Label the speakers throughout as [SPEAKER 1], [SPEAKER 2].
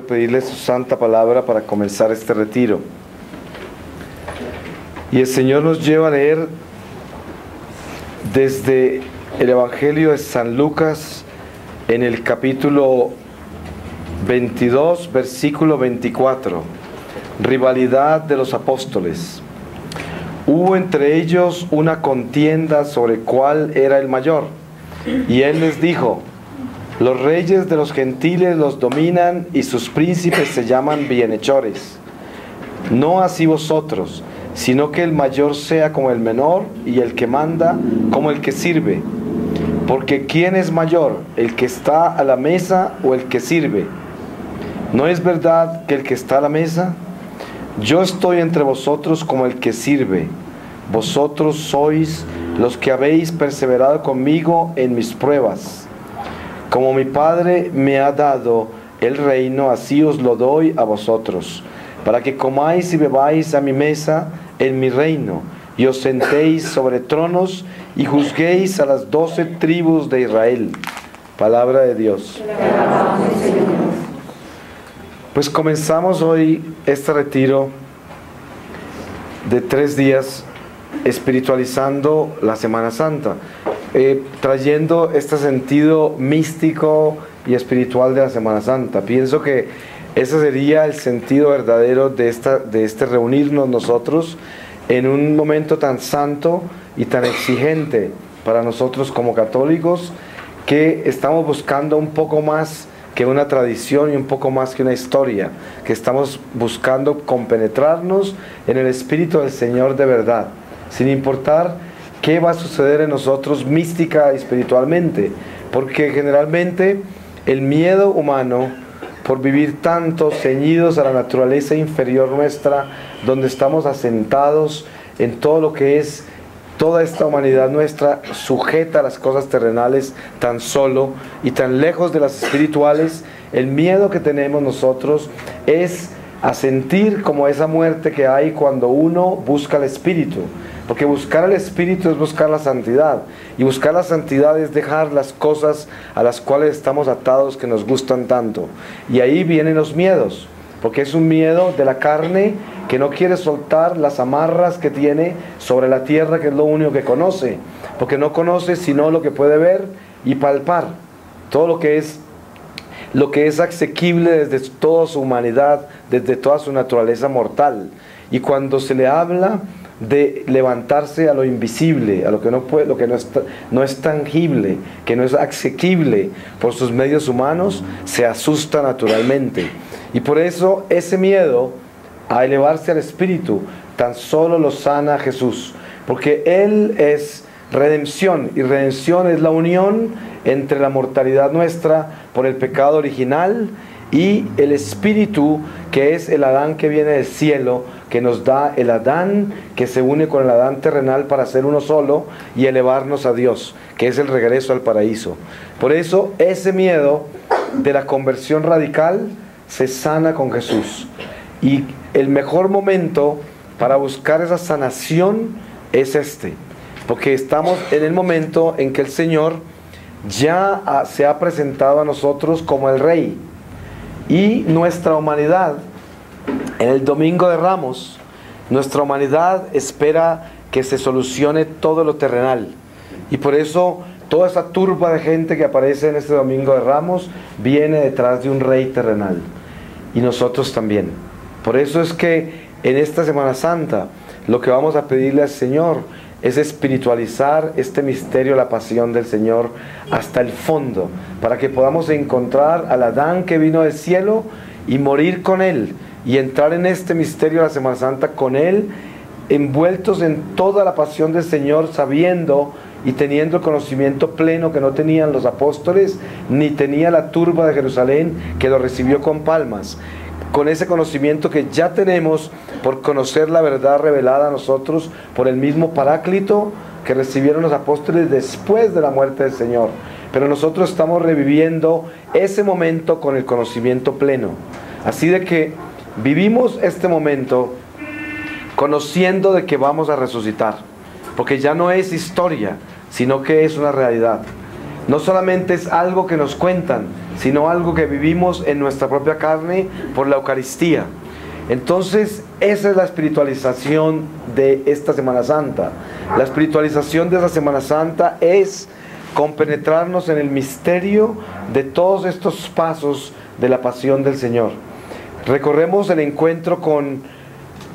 [SPEAKER 1] quiero pedirle su santa palabra para comenzar este retiro. Y el Señor nos lleva a leer desde el Evangelio de San Lucas en el capítulo 22, versículo 24. Rivalidad de los apóstoles. Hubo entre ellos una contienda sobre cuál era el mayor. Y él les dijo: los reyes de los gentiles los dominan y sus príncipes se llaman bienhechores. No así vosotros, sino que el mayor sea como el menor y el que manda como el que sirve. Porque ¿quién es mayor, el que está a la mesa o el que sirve? ¿No es verdad que el que está a la mesa? Yo estoy entre vosotros como el que sirve. Vosotros sois los que habéis perseverado conmigo en mis pruebas. Como mi Padre me ha dado el reino, así os lo doy a vosotros, para que comáis y bebáis a mi mesa en mi reino, y os sentéis sobre tronos y juzguéis a las 12 tribus de Israel. Palabra de Dios. Pues comenzamos hoy este retiro de 3 días espiritualizando la Semana Santa, trayendo este sentido místico y espiritual de la Semana Santa. Pienso que ese sería el sentido verdadero de este reunirnos nosotros en un momento tan santo y tan exigente para nosotros como católicos, que estamos buscando un poco más que una tradición y un poco más que una historia, que estamos buscando compenetrarnos en el Espíritu del Señor de verdad, sin importar qué va a suceder en nosotros mística y espiritualmente, porque generalmente el miedo humano por vivir tanto ceñidos a la naturaleza inferior nuestra, donde estamos asentados en todo lo que es toda esta humanidad nuestra, sujeta a las cosas terrenales tan solo y tan lejos de las espirituales, el miedo que tenemos nosotros es a sentir como esa muerte que hay cuando uno busca el Espíritu. Porque buscar el Espíritu es buscar la santidad, y buscar la santidad es dejar las cosas a las cuales estamos atados, que nos gustan tanto. Y ahí vienen los miedos, porque es un miedo de la carne que no quiere soltar las amarras que tiene sobre la tierra, que es lo único que conoce, porque no conoce sino lo que puede ver y palpar, todo lo que es asequible desde toda su humanidad, desde toda su naturaleza mortal. Y cuando se le habla de levantarse a lo invisible, a lo que no puede, lo que no es tangible, que no es asequible por sus medios humanos, se asusta naturalmente. Y por eso ese miedo a elevarse al Espíritu tan solo lo sana Jesús, porque Él es redención, y redención es la unión entre la mortalidad nuestra por el pecado original y el Espíritu, que es el Adán que viene del cielo, que nos da el Adán que se une con el Adán terrenal para ser uno solo y elevarnos a Dios, que es el regreso al paraíso. Por eso ese miedo de la conversión radical se sana con Jesús, y el mejor momento para buscar esa sanación es porque estamos en el momento en que el Señor ya se ha presentado a nosotros como el Rey, y nuestra humanidad, en el Domingo de Ramos, nuestra humanidad espera que se solucione todo lo terrenal, y por eso toda esa turba de gente que aparece en este Domingo de Ramos viene detrás de un Rey terrenal, y nosotros también. Por eso es que en esta Semana Santa lo que vamos a pedirle al Señor es espiritualizar este misterio de la pasión del Señor hasta el fondo, para que podamos encontrar al Adán que vino del cielo y morir con Él, y entrar en este misterio de la Semana Santa con Él, envueltos en toda la pasión del Señor, sabiendo y teniendo el conocimiento pleno que no tenían los apóstoles, ni tenía la turba de Jerusalén, que lo recibió con palmas. Con ese conocimiento que ya tenemos por conocer la verdad revelada a nosotros por el mismo Paráclito que recibieron los apóstoles después de la muerte del Señor. Pero nosotros estamos reviviendo ese momento con el conocimiento pleno. Así de que vivimos este momento conociendo de que vamos a resucitar, porque ya no es historia, sino que es una realidad. No solamente es algo que nos cuentan, sino algo que vivimos en nuestra propia carne por la Eucaristía. Entonces, esa es la espiritualización de esta Semana Santa. La espiritualización de esta Semana Santa es compenetrarnos en el misterio de todos estos pasos de la pasión del Señor. Recorremos el encuentro con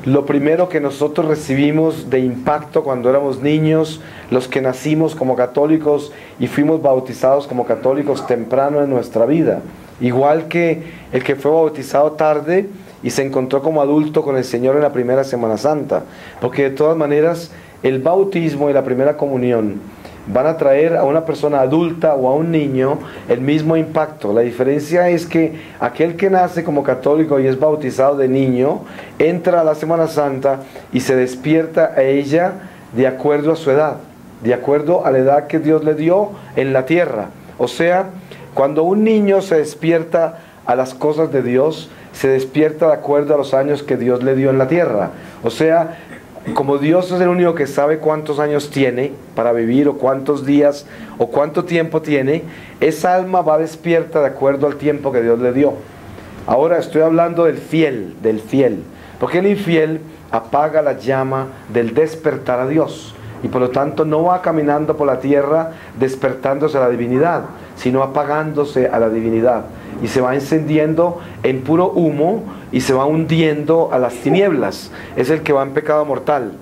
[SPEAKER 1] lo primero que nosotros recibimos de impacto cuando éramos niños, los que nacimos como católicos y fuimos bautizados como católicos temprano en nuestra vida. Igual que el que fue bautizado tarde y se encontró como adulto con el Señor en la primera Semana Santa. Porque de todas maneras, el bautismo y la primera comunión van a traer a una persona adulta o a un niño el mismo impacto. La diferencia es que aquel que nace como católico y es bautizado de niño, entra a la Semana Santa y se despierta a ella de acuerdo a su edad, de acuerdo a la edad que Dios le dio en la tierra. O sea, cuando un niño se despierta a las cosas de Dios, se despierta de acuerdo a los años que Dios le dio en la tierra. O sea, como Dios es el único que sabe cuántos años tiene para vivir, o cuántos días, o cuánto tiempo tiene, esa alma va despierta de acuerdo al tiempo que Dios le dio. Ahora estoy hablando del fiel, porque el infiel apaga la llama del despertar a Dios, y por lo tanto no va caminando por la tierra despertándose a la divinidad, sino apagándose a la divinidad, y se va encendiendo en puro humo y se va hundiendo a las tinieblas. Es el que va en pecado mortal.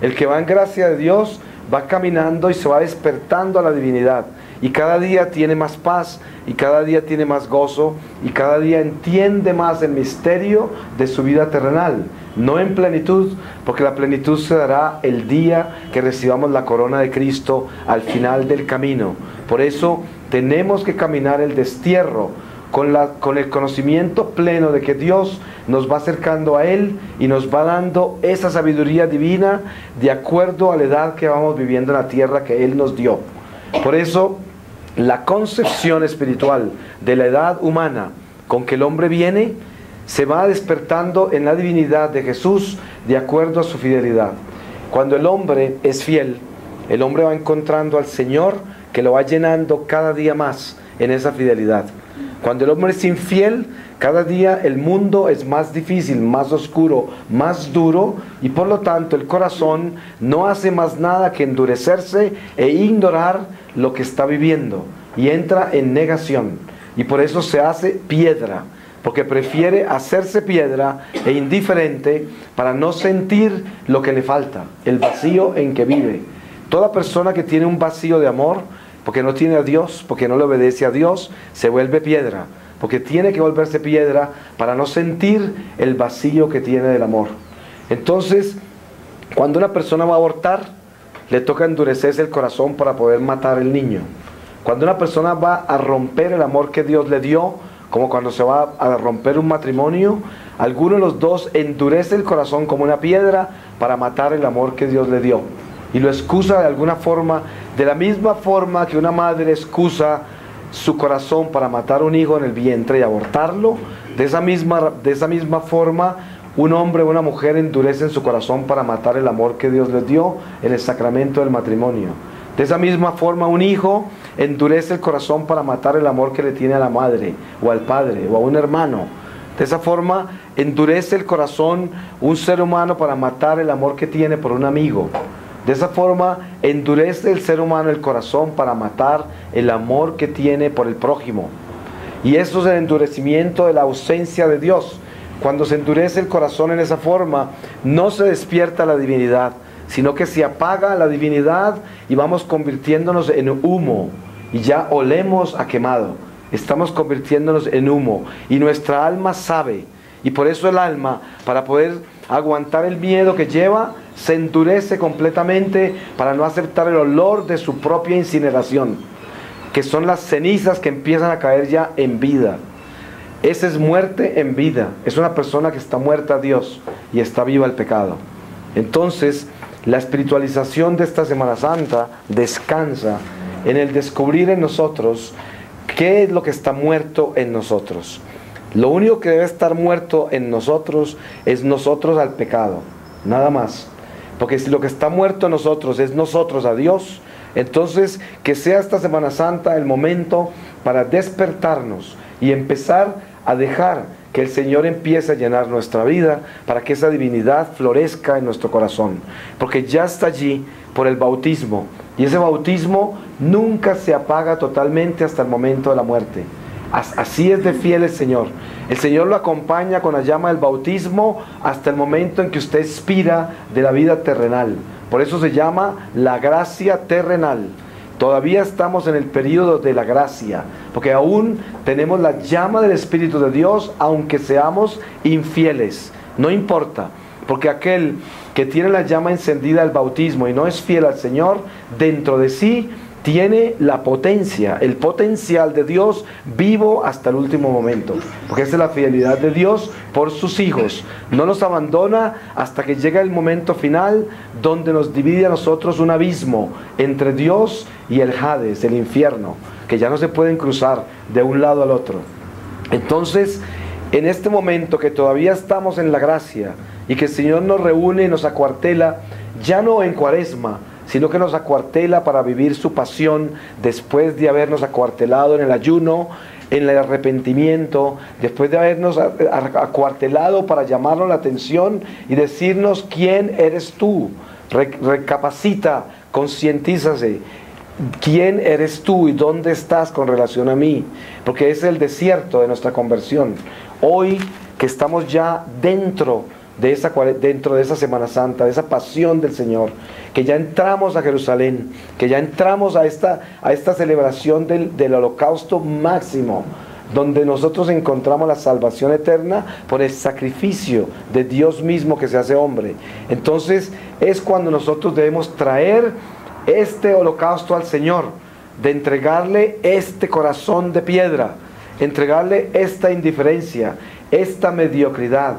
[SPEAKER 1] El que va en gracia de Dios va caminando y se va despertando a la divinidad, y cada día tiene más paz, y cada día tiene más gozo, y cada día entiende más el misterio de su vida terrenal. No en plenitud, porque la plenitud se dará el día que recibamos la corona de Cristo al final del camino. Por eso tenemos que caminar el destierro con el conocimiento pleno de que Dios nos va acercando a Él y nos va dando esa sabiduría divina de acuerdo a la edad que vamos viviendo en la tierra que Él nos dio. Por eso, la concepción espiritual de la edad humana con que el hombre viene se va despertando en la divinidad de Jesús de acuerdo a su fidelidad. Cuando el hombre es fiel, el hombre va encontrando al Señor que lo va llenando cada día más en esa fidelidad. Cuando el hombre es infiel, cada día el mundo es más difícil, más oscuro, más duro, y por lo tanto el corazón no hace más nada que endurecerse e ignorar lo que está viviendo, y entra en negación, y por eso se hace piedra, porque prefiere hacerse piedra e indiferente para no sentir lo que le falta, el vacío en que vive. Toda persona que tiene un vacío de amor, porque no tiene a Dios, porque no le obedece a Dios, se vuelve piedra, porque tiene que volverse piedra para no sentir el vacío que tiene del amor. Entonces, cuando una persona va a abortar, le toca endurecerse el corazón para poder matar al niño. Cuando una persona va a romper el amor que Dios le dio, como cuando se va a romper un matrimonio, alguno de los dos endurece el corazón como una piedra para matar el amor que Dios le dio, y lo excusa de alguna forma, de la misma forma que una madre excusa su corazón para matar un hijo en el vientre y abortarlo. De esa misma forma, un hombre o una mujer endurecen su corazón para matar el amor que Dios les dio en el sacramento del matrimonio. De esa misma forma, un hijo endurece el corazón para matar el amor que le tiene a la madre, o al padre, o a un hermano. De esa forma, endurece el corazón un ser humano para matar el amor que tiene por un amigo. De esa forma, endurece el ser humano el corazón para matar el amor que tiene por el prójimo. Y esto es el endurecimiento de la ausencia de Dios. Cuando se endurece el corazón en esa forma, no se despierta la divinidad, sino que se apaga la divinidad y vamos convirtiéndonos en humo. Y ya olemos a quemado. Estamos convirtiéndonos en humo. Y nuestra alma sabe. Y por eso el alma, para poder aguantar el miedo que lleva, se endurece completamente para no aceptar el olor de su propia incineración, que son las cenizas que empiezan a caer ya en vida. Esa es muerte en vida. Es una persona que está muerta a Dios y está viva al pecado. Entonces, la espiritualización de esta Semana Santa descansa en el descubrir en nosotros qué es lo que está muerto en nosotros. Lo único que debe estar muerto en nosotros es nosotros al pecado, nada más. Porque si lo que está muerto en nosotros es nosotros a Dios, entonces que sea esta Semana Santa el momento para despertarnos y empezar a dejar que el Señor empiece a llenar nuestra vida para que esa divinidad florezca en nuestro corazón, porque ya está allí por el bautismo, y ese bautismo nunca se apaga totalmente hasta el momento de la muerte. Así es de fiel el Señor. El Señor lo acompaña con la llama del bautismo hasta el momento en que usted expira de la vida terrenal. Por eso se llama la gracia terrenal. Todavía estamos en el periodo de la gracia, porque aún tenemos la llama del Espíritu de Dios, aunque seamos infieles. No importa, porque aquel que tiene la llama encendida del bautismo y no es fiel al Señor, dentro de sí tiene la potencia, el potencial de Dios vivo hasta el último momento, porque esa es la fidelidad de Dios por sus hijos. No nos abandona hasta que llega el momento final, donde nos divide a nosotros un abismo entre Dios y el Hades, el infierno, que ya no se pueden cruzar de un lado al otro. Entonces, en este momento que todavía estamos en la gracia y que el Señor nos reúne y nos acuartela, ya no en Cuaresma, sino que nos acuartela para vivir su pasión después de habernos acuartelado en el ayuno, en el arrepentimiento, después de habernos acuartelado para llamarnos la atención y decirnos quién eres tú. Recapacita, concientízase. ¿Quién eres tú y dónde estás con relación a mí? Porque es el desierto de nuestra conversión. Hoy que estamos ya dentro de esa Semana Santa, de esa pasión del Señor, que ya entramos a Jerusalén, que ya entramos a esta celebración del holocausto máximo, donde nosotros encontramos la salvación eterna por el sacrificio de Dios mismo que se hace hombre. Entonces es cuando nosotros debemos traer este holocausto al Señor, de entregarle este corazón de piedra, entregarle esta indiferencia, esta mediocridad,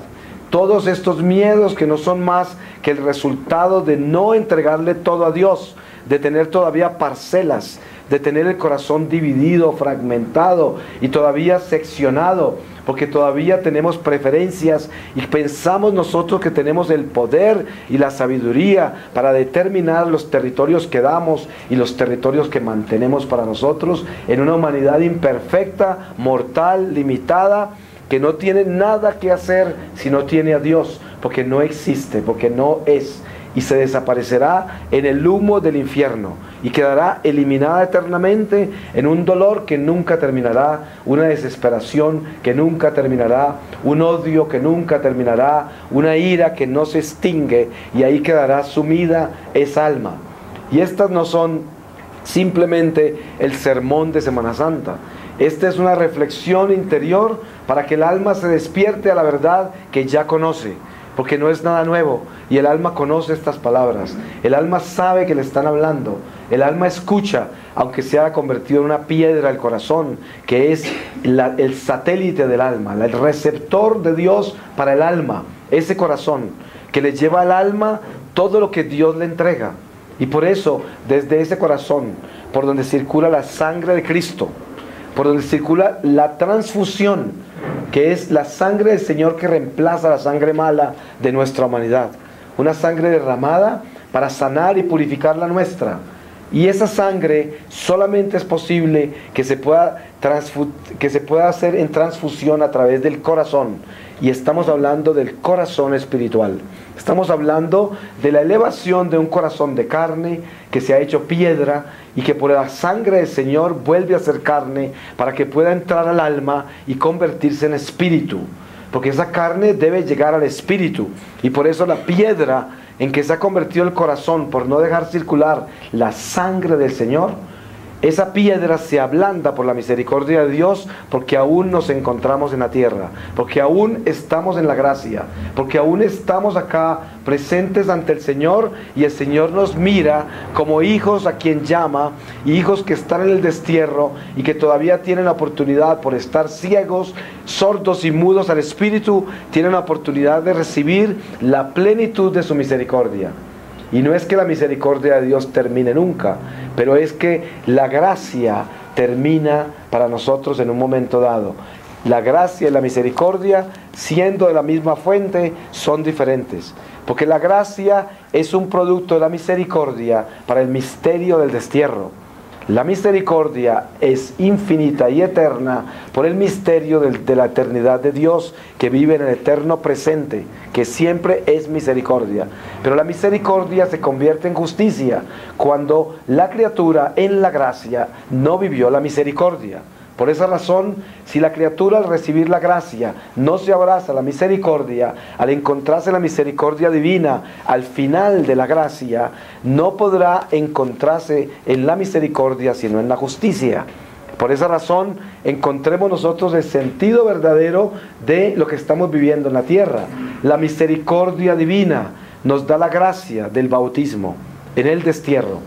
[SPEAKER 1] todos estos miedos que no son más que el resultado de no entregarle todo a Dios, de tener todavía parcelas, de tener el corazón dividido, fragmentado y todavía seccionado, porque todavía tenemos preferencias y pensamos nosotros que tenemos el poder y la sabiduría para determinar los territorios que damos y los territorios que mantenemos para nosotros en una humanidad imperfecta, mortal, limitada, que no tiene nada que hacer si no tiene a Dios, porque no existe, porque no es, y se desaparecerá en el humo del infierno y quedará eliminada eternamente en un dolor que nunca terminará, una desesperación que nunca terminará, un odio que nunca terminará, una ira que no se extingue, y ahí quedará sumida esa alma. Y estas no son simplemente el sermón de Semana Santa. Esta es una reflexión interior para que el alma se despierte a la verdad que ya conoce, porque no es nada nuevo, y el alma conoce estas palabras, el alma sabe que le están hablando, el alma escucha, aunque se haya convertido en una piedra el corazón, que es el satélite del alma, el receptor de Dios para el alma, ese corazón que le lleva al alma todo lo que Dios le entrega. Y por eso, desde ese corazón, por donde circula la sangre de Cristo, por donde circula la transfusión, que es la sangre del Señor que reemplaza la sangre mala de nuestra humanidad, una sangre derramada para sanar y purificar la nuestra. Y esa sangre solamente es posible que se pueda hacer en transfusión a través del corazón. Y estamos hablando del corazón espiritual. Estamos hablando de la elevación de un corazón de carne que se ha hecho piedra y que por la sangre del Señor vuelve a ser carne para que pueda entrar al alma y convertirse en espíritu. Porque esa carne debe llegar al espíritu. Y por eso la piedra en que se ha convertido el corazón, por no dejar circular la sangre del Señor, esa piedra se ablanda por la misericordia de Dios, porque aún nos encontramos en la tierra, porque aún estamos en la gracia, porque aún estamos acá presentes ante el Señor, y el Señor nos mira como hijos a quien llama, hijos que están en el destierro y que todavía tienen la oportunidad, por estar ciegos, sordos y mudos al Espíritu, tienen la oportunidad de recibir la plenitud de su misericordia. Y no es que la misericordia de Dios termine nunca, pero es que la gracia termina para nosotros en un momento dado. La gracia y la misericordia, siendo de la misma fuente, son diferentes. Porque la gracia es un producto de la misericordia para el misterio del destierro. La misericordia es infinita y eterna por el misterio de la eternidad de Dios que vive en el eterno presente, que siempre es misericordia. Pero la misericordia se convierte en justicia cuando la criatura en la gracia no vivió la misericordia. Por esa razón, si la criatura al recibir la gracia no se abraza a la misericordia, al encontrarse la misericordia divina al final de la gracia, no podrá encontrarse en la misericordia sino en la justicia. Por esa razón, encontremos nosotros el sentido verdadero de lo que estamos viviendo en la tierra. La misericordia divina nos da la gracia del bautismo en el destierro,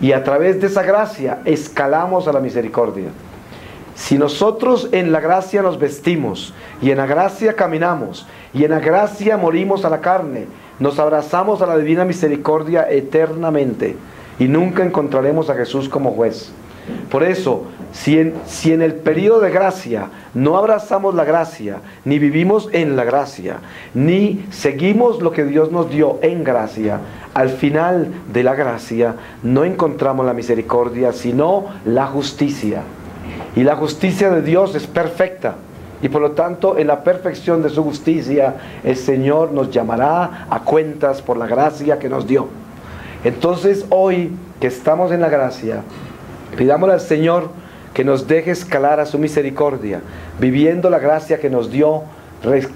[SPEAKER 1] y a través de esa gracia escalamos a la misericordia. Si nosotros en la gracia nos vestimos, y en la gracia caminamos, y en la gracia morimos a la carne, nos abrazamos a la divina misericordia eternamente, y nunca encontraremos a Jesús como juez. Por eso, si en el periodo de gracia no abrazamos la gracia, ni vivimos en la gracia, ni seguimos lo que Dios nos dio en gracia, al final de la gracia no encontramos la misericordia, sino la justicia. Y la justicia de Dios es perfecta, y por lo tanto en la perfección de su justicia el Señor nos llamará a cuentas por la gracia que nos dio. Entonces hoy que estamos en la gracia, pidámosle al Señor que nos deje escalar a su misericordia, viviendo la gracia que nos dio,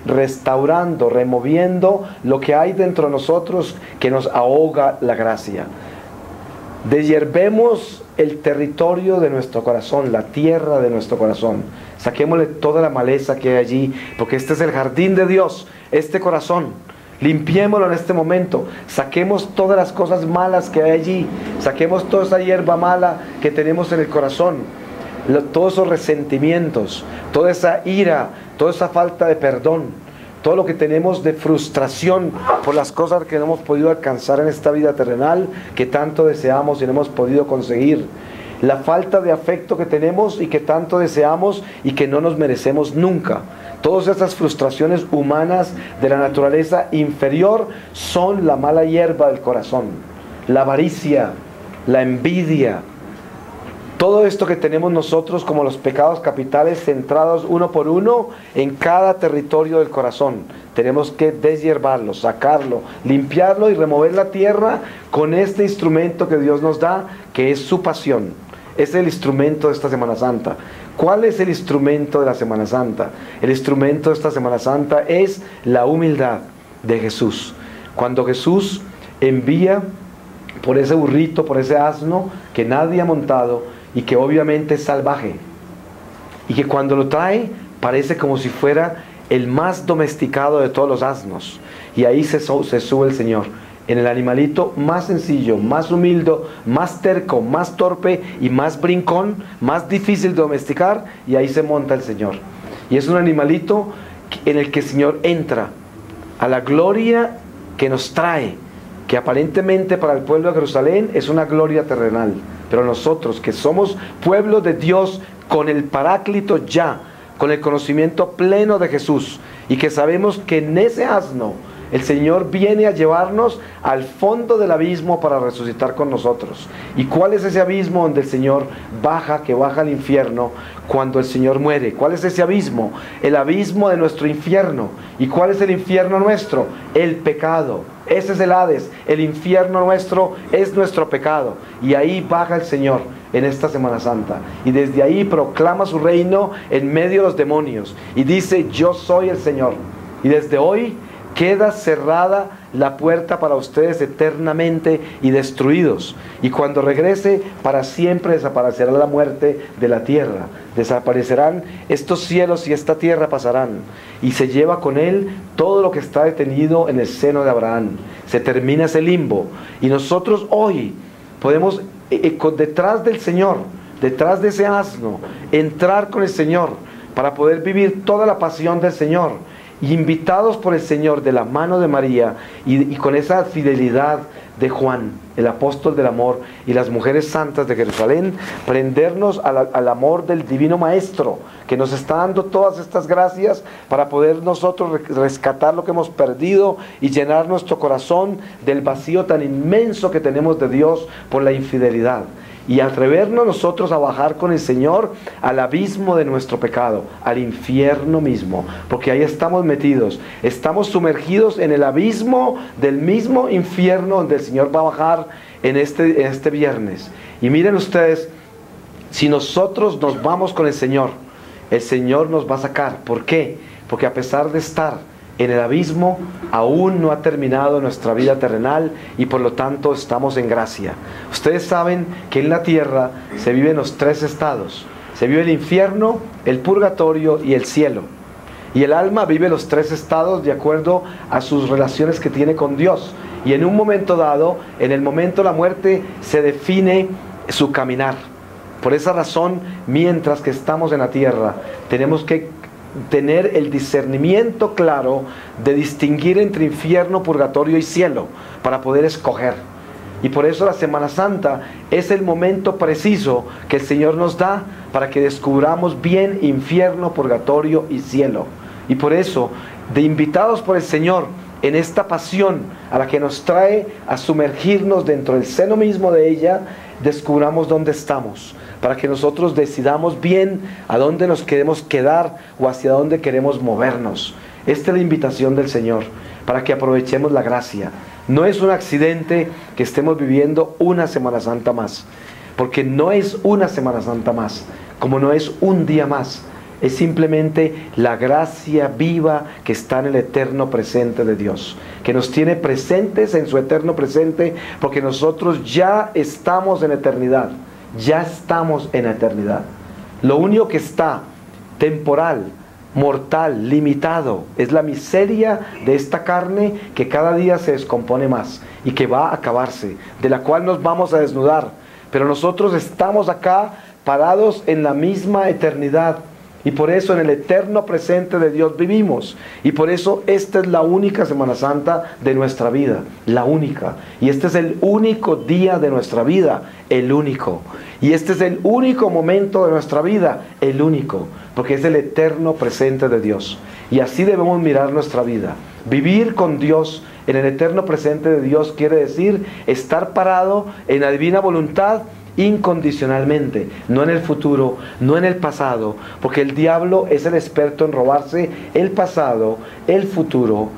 [SPEAKER 1] restaurando, removiendo lo que hay dentro de nosotros que nos ahoga la gracia. Deshiervemos el territorio de nuestro corazón, la tierra de nuestro corazón. Saquémosle toda la maleza que hay allí, porque este es el jardín de Dios, este corazón. Limpiémoslo en este momento. Saquemos todas las cosas malas que hay allí. Saquemos toda esa hierba mala que tenemos en el corazón. Todos esos resentimientos, toda esa ira, toda esa falta de perdón, todo lo que tenemos de frustración por las cosas que no hemos podido alcanzar en esta vida terrenal, que tanto deseamos y no hemos podido conseguir. La falta de afecto que tenemos y que tanto deseamos y que no nos merecemos nunca. Todas esas frustraciones humanas de la naturaleza inferior son la mala hierba del corazón. La avaricia, la envidia, todo esto que tenemos nosotros como los pecados capitales centrados uno por uno en cada territorio del corazón. Tenemos que deshiervarlo, sacarlo, limpiarlo y remover la tierra con este instrumento que Dios nos da, que es su pasión. Es el instrumento de esta Semana Santa. ¿Cuál es el instrumento de la Semana Santa? El instrumento de esta Semana Santa es la humildad de Jesús. Cuando Jesús envía por ese burrito, por ese asno que nadie ha montado, y que obviamente es salvaje, y que cuando lo trae parece como si fuera el más domesticado de todos los asnos, y ahí se sube el Señor, en el animalito más sencillo, más humilde, más terco, más torpe y más brincón, más difícil de domesticar, y ahí se monta el Señor. Y es un animalito en el que el Señor entra a la gloria que nos trae, que aparentemente para el pueblo de Jerusalén es una gloria terrenal, pero nosotros que somos pueblo de Dios con el Paráclito ya, con el conocimiento pleno de Jesús, y que sabemos que en ese asno el Señor viene a llevarnos al fondo del abismo para resucitar con nosotros. ¿Y cuál es ese abismo donde el Señor baja, que baja al infierno cuando el Señor muere? ¿Cuál es ese abismo? El abismo de nuestro infierno. ¿Y cuál es el infierno nuestro? El pecado. Ese es el Hades. El infierno nuestro es nuestro pecado. Y ahí baja el Señor en esta Semana Santa. Y desde ahí proclama su reino en medio de los demonios. Y dice, yo soy el Señor. Y desde hoy queda cerrada la puerta para ustedes eternamente y destruidos. Y cuando regrese, para siempre desaparecerá la muerte de la tierra. Desaparecerán estos cielos y esta tierra pasarán. Y se lleva con él todo lo que está detenido en el seno de Abraham. Se termina ese limbo. Y nosotros hoy podemos, detrás del Señor, detrás de ese asno, entrar con el Señor para poder vivir toda la pasión del Señor. Y invitados por el Señor de la mano de María y con esa fidelidad de Juan, el apóstol del amor, y las mujeres santas de Jerusalén, prendernos al amor del Divino Maestro, que nos está dando todas estas gracias para poder nosotros rescatar lo que hemos perdido y llenar nuestro corazón del vacío tan inmenso que tenemos de Dios por la infidelidad. y atrevernos nosotros a bajar con el Señor al abismo de nuestro pecado, al infierno mismo, porque ahí estamos metidos, estamos sumergidos en el abismo del mismo infierno donde el Señor va a bajar en este viernes. Y miren ustedes, si nosotros nos vamos con el Señor nos va a sacar. ¿Por qué? Porque a pesar de estar en el abismo, aún no ha terminado nuestra vida terrenal y por lo tanto estamos en gracia. Ustedes saben que en la tierra se viven los tres estados. Se vive el infierno, el purgatorio y el cielo. Y el alma vive los tres estados de acuerdo a sus relaciones que tiene con Dios. Y en un momento dado, en el momento de la muerte, se define su caminar. Por esa razón, mientras que estamos en la tierra, tenemos que tener el discernimiento claro de distinguir entre infierno, purgatorio y cielo para poder escoger. Y por eso la Semana Santa es el momento preciso que el Señor nos da para que descubramos bien infierno, purgatorio y cielo. Y por eso, de invitados por el Señor en esta pasión a la que nos trae a sumergirnos dentro del seno mismo de ella, descubramos dónde estamos, para que nosotros decidamos bien a dónde nos queremos quedar o hacia dónde queremos movernos. Esta es la invitación del Señor, para que aprovechemos la gracia. No es un accidente que estemos viviendo una Semana Santa más, porque no es una Semana Santa más, como no es un día más. Es simplemente la gracia viva que está en el eterno presente de Dios, que nos tiene presentes en su eterno presente, porque nosotros ya estamos en eternidad. Ya estamos en la eternidad. Lo único que está temporal, mortal, limitado, es la miseria de esta carne que cada día se descompone más y que va a acabarse, de la cual nos vamos a desnudar. Pero nosotros estamos acá parados en la misma eternidad. Y por eso en el eterno presente de Dios vivimos. Y por eso esta es la única Semana Santa de nuestra vida. La única. Y este es el único día de nuestra vida. El único. Y este es el único momento de nuestra vida. El único. Porque es el eterno presente de Dios. Y así debemos mirar nuestra vida. Vivir con Dios en el eterno presente de Dios quiere decir estar parado en la divina voluntad incondicionalmente, no en el futuro, no en el pasado, porque el diablo es el experto en robarse el pasado, el futuro.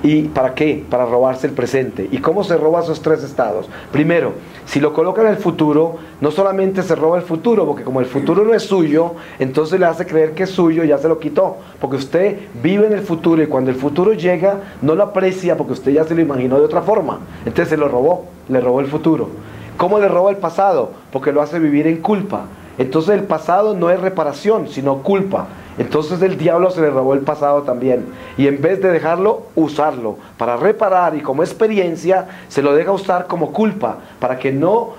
[SPEAKER 1] ¿Y para qué? Para robarse el presente. ¿Y cómo se roba esos tres estados? Primero, si lo coloca en el futuro, no solamente se roba el futuro, porque como el futuro no es suyo, entonces le hace creer que es suyo y ya se lo quitó. Porque usted vive en el futuro y cuando el futuro llega, no lo aprecia porque usted ya se lo imaginó de otra forma. Entonces se lo robó, le robó el futuro. ¿Cómo le roba el pasado? Porque lo hace vivir en culpa. Entonces el pasado no es reparación, sino culpa. Entonces el diablo se le robó el pasado también. Y en vez de dejarlo, usarlo para reparar y como experiencia, se lo deja usar como culpa, para que no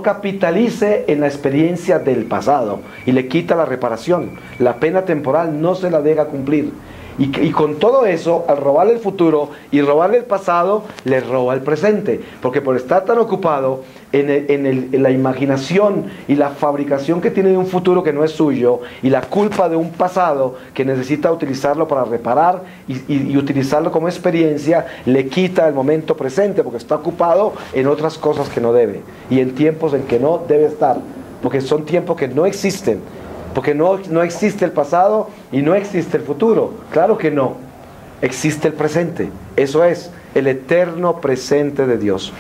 [SPEAKER 1] capitalice en la experiencia del pasado. Y le quita la reparación. La pena temporal no se la deja cumplir. Y con todo eso, al robarle el futuro y robarle el pasado, le roba el presente. Porque por estar tan ocupado en la imaginación y la fabricación que tiene de un futuro que no es suyo, y la culpa de un pasado que necesita utilizarlo para reparar y utilizarlo como experiencia, le quita el momento presente, porque está ocupado en otras cosas que no debe, y en tiempos en que no debe estar, porque son tiempos que no existen. Porque no existe el pasado y no existe el futuro. Claro que no. Existe el presente. Eso es el eterno presente de Dios.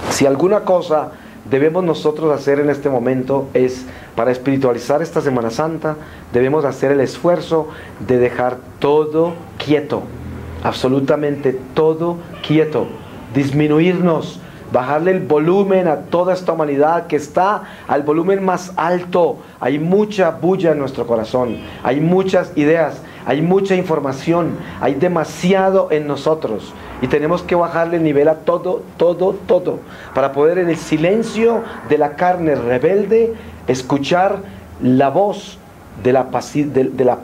[SPEAKER 1] Si alguna cosa debemos nosotros hacer en este momento es, para espiritualizar esta Semana Santa, debemos hacer el esfuerzo de dejar todo quieto. Absolutamente todo quieto. Disminuirnos. Bajarle el volumen a toda esta humanidad que está al volumen más alto. Hay mucha bulla en nuestro corazón, hay muchas ideas, hay mucha información, hay demasiado en nosotros y tenemos que bajarle el nivel a todo, para poder en el silencio de la carne rebelde escuchar la voz de la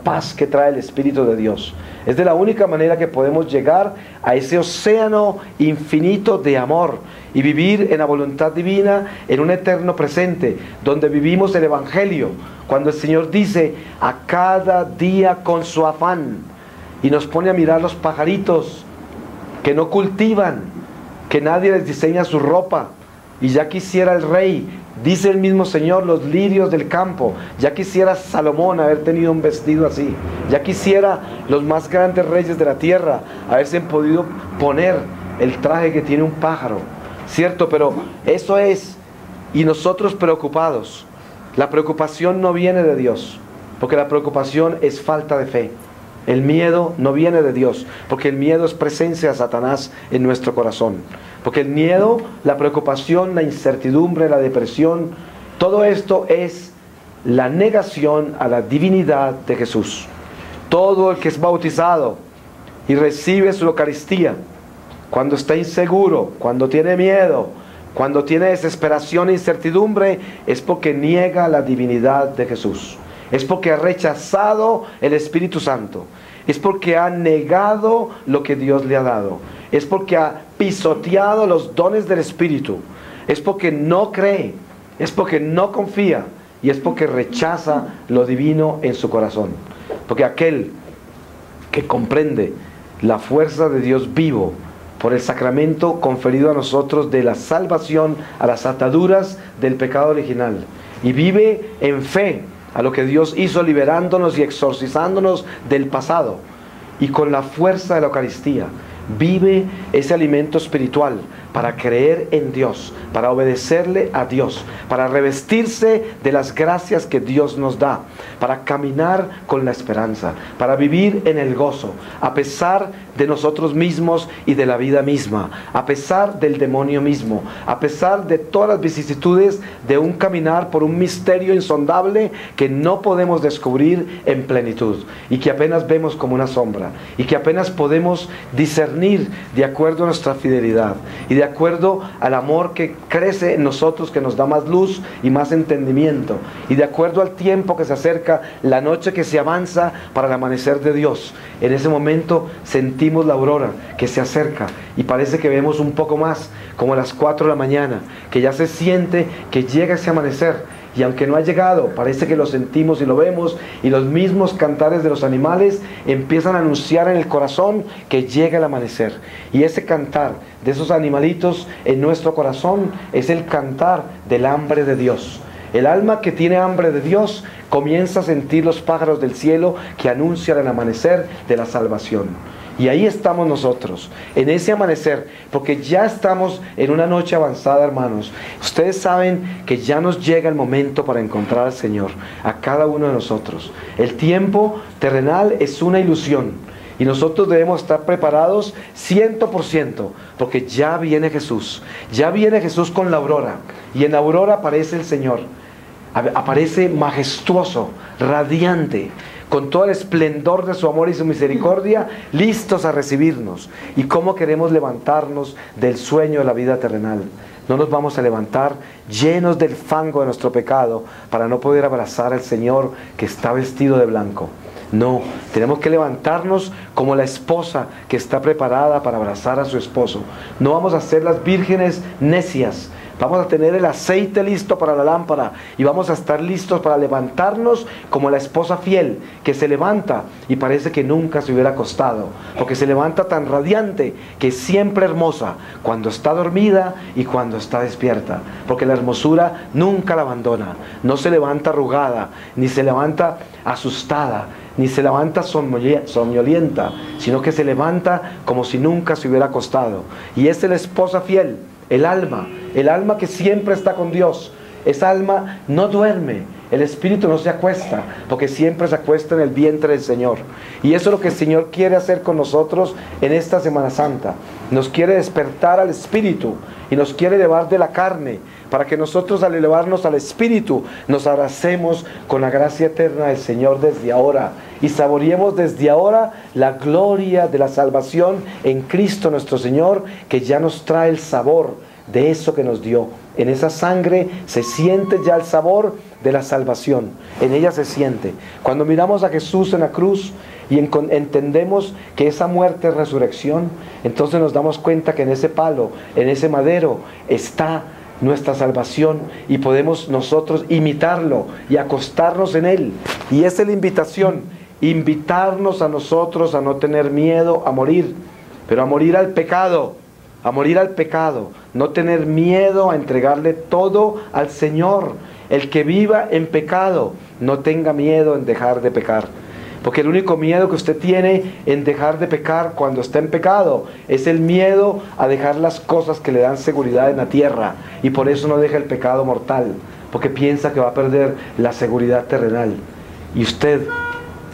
[SPEAKER 1] paz que trae el Espíritu de Dios. Es de la única manera que podemos llegar a ese océano infinito de amor y vivir en la voluntad divina, en un eterno presente, donde vivimos el Evangelio, cuando el Señor dice, a cada día con su afán, y nos pone a mirar los pajaritos que no cultivan, que nadie les diseña su ropa, y ya quisiera el rey, dice el mismo Señor, los lirios del campo. Ya quisiera Salomón haber tenido un vestido así. Ya quisiera los más grandes reyes de la tierra haberse podido poner el traje que tiene un pájaro, ¿cierto? Pero eso es, y nosotros preocupados. La preocupación no viene de Dios, porque la preocupación es falta de fe. El miedo no viene de Dios, porque el miedo es presencia de Satanás en nuestro corazón. Porque el miedo, la preocupación, la incertidumbre, la depresión, todo esto es la negación a la divinidad de Jesús. Todo el que es bautizado y recibe su Eucaristía, cuando está inseguro, cuando tiene miedo, cuando tiene desesperación e incertidumbre, es porque niega la divinidad de Jesús. Es porque ha rechazado el Espíritu Santo. Es porque ha negado lo que Dios le ha dado. Es porque ha pisoteado los dones del Espíritu. Es porque no cree. Es porque no confía. Y es porque rechaza lo divino en su corazón. Porque aquel que comprende la fuerza de Dios vivo por el sacramento conferido a nosotros de la salvación a las ataduras del pecado original, y vive en fe a lo que Dios hizo liberándonos y exorcizándonos del pasado, y con la fuerza de la Eucaristía vive ese alimento espiritual para creer en Dios, para obedecerle a Dios, para revestirse de las gracias que Dios nos da, para caminar con la esperanza, para vivir en el gozo, a pesar de nosotros mismos y de la vida misma, a pesar del demonio mismo, a pesar de todas las vicisitudes de un caminar por un misterio insondable que no podemos descubrir en plenitud, y que apenas vemos como una sombra, y que apenas podemos discernir de acuerdo a nuestra fidelidad, y de acuerdo al amor que crece en nosotros, que nos da más luz y más entendimiento, y de acuerdo al tiempo que se acerca, la noche que se avanza para el amanecer de Dios. En ese momento sentimos la aurora que se acerca, y parece que vemos un poco más, como a las 4 de la mañana, que ya se siente que llega ese amanecer. Y aunque no ha llegado, parece que lo sentimos y lo vemos, y los mismos cantares de los animales empiezan a anunciar en el corazón que llega el amanecer. Y ese cantar de esos animalitos en nuestro corazón es el cantar del hambre de Dios. El alma que tiene hambre de Dios comienza a sentir los pájaros del cielo que anuncian el amanecer de la salvación. Y ahí estamos nosotros, en ese amanecer, porque ya estamos en una noche avanzada, hermanos. Ustedes saben que ya nos llega el momento para encontrar al Señor, a cada uno de nosotros. El tiempo terrenal es una ilusión, y nosotros debemos estar preparados 100%, porque ya viene Jesús con la aurora, y en la aurora aparece el Señor, aparece majestuoso, radiante, con todo el esplendor de su amor y su misericordia, listos a recibirnos. ¿Y cómo queremos levantarnos del sueño de la vida terrenal? No nos vamos a levantar llenos del fango de nuestro pecado para no poder abrazar al Señor que está vestido de blanco. No, tenemos que levantarnos como la esposa que está preparada para abrazar a su esposo. No vamos a ser las vírgenes necias. Vamos a tener el aceite listo para la lámpara, y vamos a estar listos para levantarnos como la esposa fiel que se levanta y parece que nunca se hubiera acostado, porque se levanta tan radiante que es siempre hermosa cuando está dormida y cuando está despierta, porque la hermosura nunca la abandona. No se levanta arrugada, ni se levanta asustada, ni se levanta somnolienta, sino que se levanta como si nunca se hubiera acostado. Y es la esposa fiel, el alma que siempre está con Dios. Esa alma no duerme, el espíritu no se acuesta, porque siempre se acuesta en el vientre del Señor. Y eso es lo que el Señor quiere hacer con nosotros en esta Semana Santa. Nos quiere despertar al espíritu y nos quiere elevar de la carne, para que nosotros, al elevarnos al espíritu, nos abracemos con la gracia eterna del Señor desde ahora, y saboreemos desde ahora la gloria de la salvación en Cristo nuestro Señor, que ya nos trae el sabor de eso que nos dio. En esa sangre se siente ya el sabor de la salvación, en ella se siente. Cuando miramos a Jesús en la cruz y entendemos que esa muerte es resurrección, entonces nos damos cuenta que en ese palo, en ese madero, está nuestra salvación, y podemos nosotros imitarlo y acostarnos en él. Y esa es la invitación, invitarnos a nosotros a no tener miedo a morir, pero a morir al pecado, a morir al pecado, no tener miedo a entregarle todo al Señor. El que viva en pecado, no tenga miedo en dejar de pecar. Porque el único miedo que usted tiene en dejar de pecar cuando está en pecado es el miedo a dejar las cosas que le dan seguridad en la tierra. Y por eso no deja el pecado mortal, porque piensa que va a perder la seguridad terrenal. Y usted,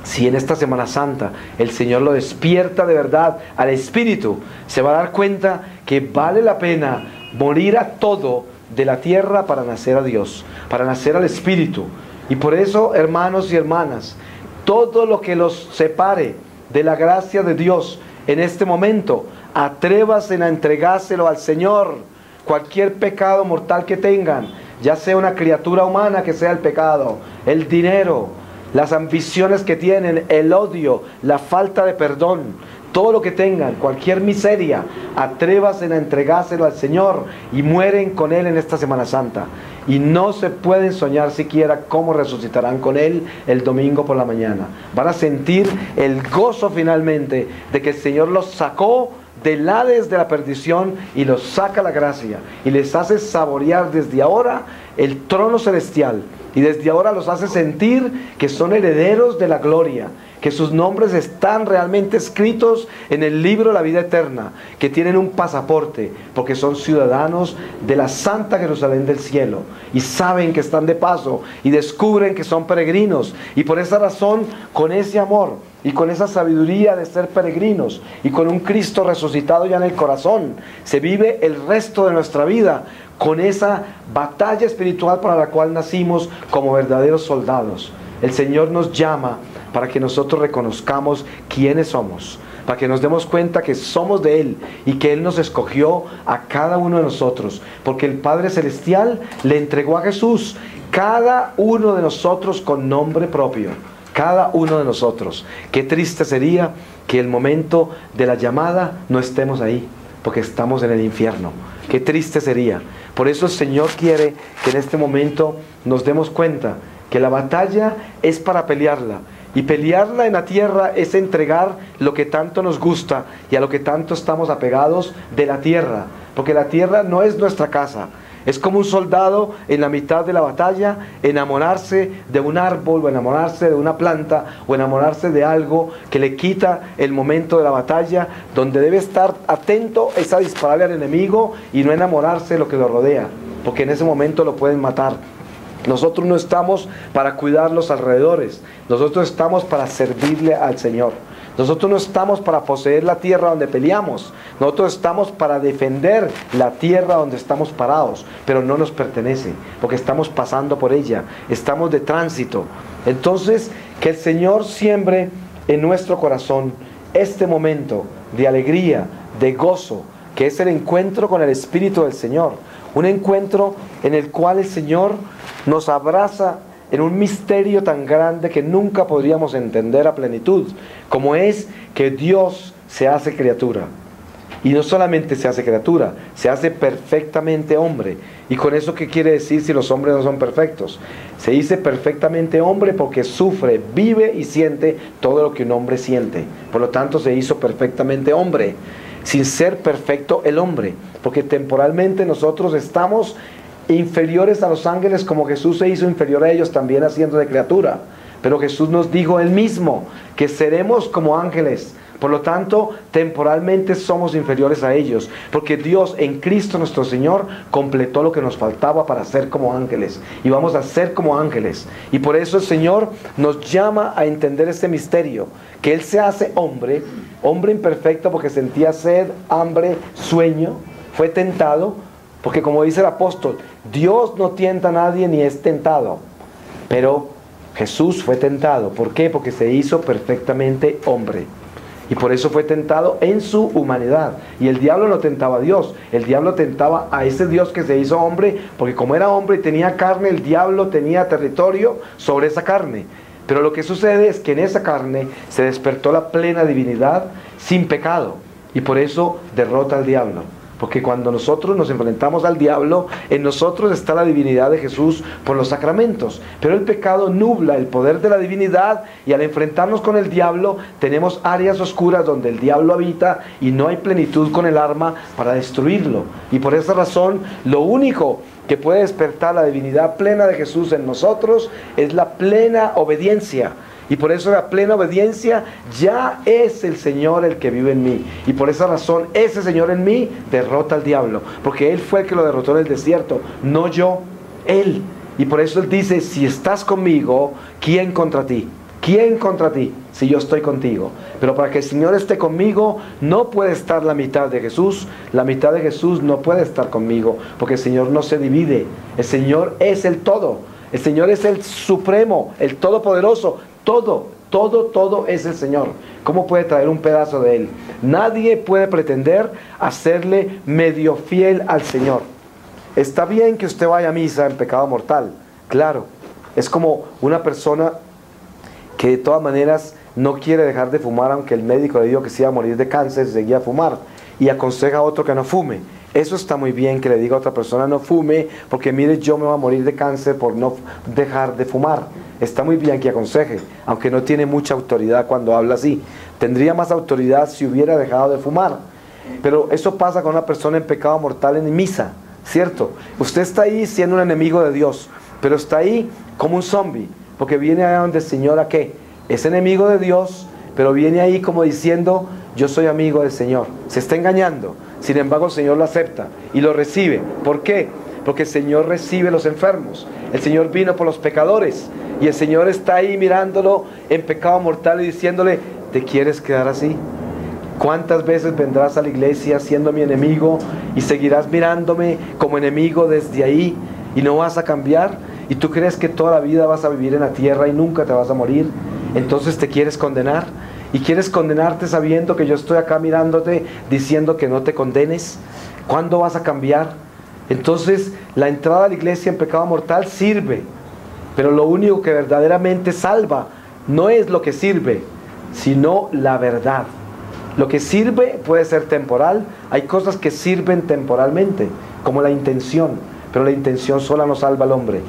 [SPEAKER 1] si en esta Semana Santa el Señor lo despierta de verdad al Espíritu, se va a dar cuenta que vale la pena morir a todo de la tierra para nacer a Dios, para nacer al Espíritu. Y por eso, hermanos y hermanas, todo lo que los separe de la gracia de Dios en este momento, atrévase a entregárselo al Señor. Cualquier pecado mortal que tengan, ya sea una criatura humana que sea el pecado, el dinero, las ambiciones que tienen, el odio, la falta de perdón, todo lo que tengan, cualquier miseria, atrévase a entregárselo al Señor y mueren con Él en esta Semana Santa. Y no se pueden soñar siquiera cómo resucitarán con Él el domingo por la mañana. Van a sentir el gozo finalmente de que el Señor los sacó del Hades de la perdición y los saca a la gracia y les hace saborear desde ahora el trono celestial, y desde ahora los hace sentir que son herederos de la gloria, que sus nombres están realmente escritos en el libro de la vida eterna, que tienen un pasaporte porque son ciudadanos de la Santa Jerusalén del cielo y saben que están de paso y descubren que son peregrinos. Y por esa razón, con ese amor y con esa sabiduría de ser peregrinos y con un Cristo resucitado ya en el corazón, se vive el resto de nuestra vida con esa batalla espiritual para la cual nacimos como verdaderos soldados. El Señor nos llama para que nosotros reconozcamos quiénes somos, para que nos demos cuenta que somos de Él y que Él nos escogió a cada uno de nosotros, porque el Padre Celestial le entregó a Jesús, cada uno de nosotros con nombre propio, cada uno de nosotros. Qué triste sería que el momento de la llamada no estemos ahí, porque estamos en el infierno. Qué triste sería. Por eso el Señor quiere que en este momento nos demos cuenta que la batalla es para pelearla. Y pelearla en la tierra es entregar lo que tanto nos gusta y a lo que tanto estamos apegados de la tierra. Porque la tierra no es nuestra casa. Es como un soldado en la mitad de la batalla, enamorarse de un árbol, o enamorarse de una planta, o enamorarse de algo que le quita el momento de la batalla, donde debe estar atento es a dispararle al enemigo y no enamorarse de lo que lo rodea, porque en ese momento lo pueden matar. Nosotros no estamos para cuidar los alrededores, nosotros estamos para servirle al Señor. Nosotros no estamos para poseer la tierra donde peleamos, nosotros estamos para defender la tierra donde estamos parados, pero no nos pertenece, porque estamos pasando por ella, estamos de tránsito. Entonces, que el Señor siembre en nuestro corazón este momento de alegría, de gozo, que es el encuentro con el Espíritu del Señor, un encuentro en el cual el Señor nos abraza en un misterio tan grande que nunca podríamos entender a plenitud, como es que Dios se hace criatura. Y no solamente se hace criatura, se hace perfectamente hombre. ¿Y con eso qué quiere decir si los hombres no son perfectos? Se dice perfectamente hombre porque sufre, vive y siente todo lo que un hombre siente. Por lo tanto se hizo perfectamente hombre, sin ser perfecto el hombre, porque temporalmente nosotros estamos inferiores a los ángeles, como Jesús se hizo inferior a ellos también haciendo de criatura. Pero Jesús nos dijo Él mismo que seremos como ángeles. Por lo tanto, temporalmente somos inferiores a ellos, porque Dios en Cristo nuestro Señor completó lo que nos faltaba para ser como ángeles, y vamos a ser como ángeles. Y por eso el Señor nos llama a entender este misterio, que Él se hace hombre, hombre imperfecto porque sentía sed, hambre, sueño, fue tentado, porque como dice el apóstol, Dios no tienta a nadie ni es tentado, pero Jesús fue tentado. ¿Por qué? Porque se hizo perfectamente hombre. Y por eso fue tentado en su humanidad. Y el diablo no tentaba a Dios, el diablo tentaba a ese Dios que se hizo hombre, porque como era hombre y tenía carne, el diablo tenía territorio sobre esa carne. Pero lo que sucede es que en esa carne se despertó la plena divinidad sin pecado, y por eso derrota al diablo. Porque cuando nosotros nos enfrentamos al diablo, en nosotros está la divinidad de Jesús por los sacramentos. Pero el pecado nubla el poder de la divinidad, y al enfrentarnos con el diablo, tenemos áreas oscuras donde el diablo habita y no hay plenitud con el arma para destruirlo. Y por esa razón, lo único que puede despertar la divinidad plena de Jesús en nosotros es la plena obediencia. Y por eso la plena obediencia ya es el Señor el que vive en mí. Y por esa razón ese Señor en mí derrota al diablo. Porque Él fue el que lo derrotó en el desierto, no yo, Él. Y por eso Él dice, si estás conmigo, ¿quién contra ti? ¿Quién contra ti? Si yo estoy contigo. Pero para que el Señor esté conmigo, no puede estar la mitad de Jesús. La mitad de Jesús no puede estar conmigo. Porque el Señor no se divide. El Señor es el todo. El Señor es el supremo, el todopoderoso. Todo es el Señor. ¿Cómo puede traer un pedazo de Él? Nadie puede pretender hacerle medio fiel al Señor. Está bien que usted vaya a misa en pecado mortal, claro. Es como una persona que de todas maneras no quiere dejar de fumar, aunque el médico le dijo que se iba a morir de cáncer, seguía a fumar, y aconseja a otro que no fume. Eso está muy bien, que le diga a otra persona no fume, porque mire, yo me voy a morir de cáncer por no dejar de fumar. Está muy bien que aconseje, aunque no tiene mucha autoridad cuando habla así. Tendría más autoridad si hubiera dejado de fumar. Pero eso pasa con una persona en pecado mortal en misa, ¿cierto? Usted está ahí siendo un enemigo de Dios, pero está ahí como un zombie, porque viene a donde el Señor, ¿a qué? Es enemigo de Dios, pero viene ahí como diciendo, yo soy amigo del Señor. Se está engañando. Sin embargo, el Señor lo acepta y lo recibe. ¿Por qué? Porque el Señor recibe los enfermos. El Señor vino por los pecadores. Y el Señor está ahí mirándolo en pecado mortal y diciéndole, ¿te quieres quedar así? ¿Cuántas veces vendrás a la iglesia siendo mi enemigo y seguirás mirándome como enemigo desde ahí y no vas a cambiar? ¿Y tú crees que toda la vida vas a vivir en la tierra y nunca te vas a morir? Entonces te quieres condenar. ¿Y quieres condenarte sabiendo que yo estoy acá mirándote, diciendo que no te condenes? ¿Cuándo vas a cambiar? Entonces, la entrada a la iglesia en pecado mortal sirve, pero lo único que verdaderamente salva no es lo que sirve, sino la verdad. Lo que sirve puede ser temporal. Hay cosas que sirven temporalmente, como la intención, pero la intención sola no salva al hombre.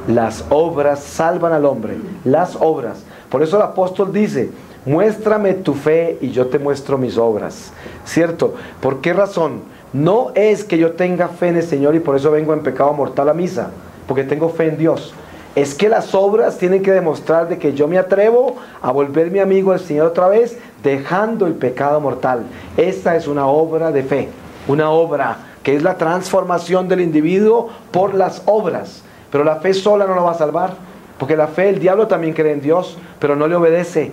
[SPEAKER 1] Las obras salvan al hombre, las obras. Por eso el apóstol dice, muéstrame tu fe y yo te muestro mis obras. ¿Cierto? ¿Por qué razón? No es que yo tenga fe en el Señor y por eso vengo en pecado mortal a misa, porque tengo fe en Dios. Es que las obras tienen que demostrar de que yo me atrevo a volver mi amigo del Señor otra vez, dejando el pecado mortal. Esta es una obra de fe, una obra que es la transformación del individuo por las obras. Pero la fe sola no lo va a salvar, porque la fe, el diablo también cree en Dios, pero no le obedece.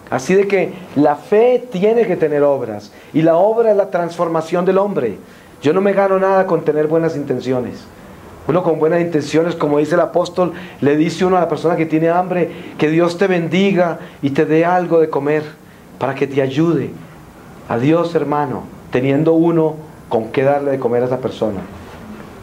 [SPEAKER 1] Así de que la fe tiene que tener obras, y la obra es la transformación del hombre. Yo no me gano nada con tener buenas intenciones. Uno con buenas intenciones, como dice el apóstol, le dice uno a la persona que tiene hambre, que Dios te bendiga y te dé algo de comer, para que te ayude. Adiós, hermano, teniendo uno con qué darle de comer a esa persona.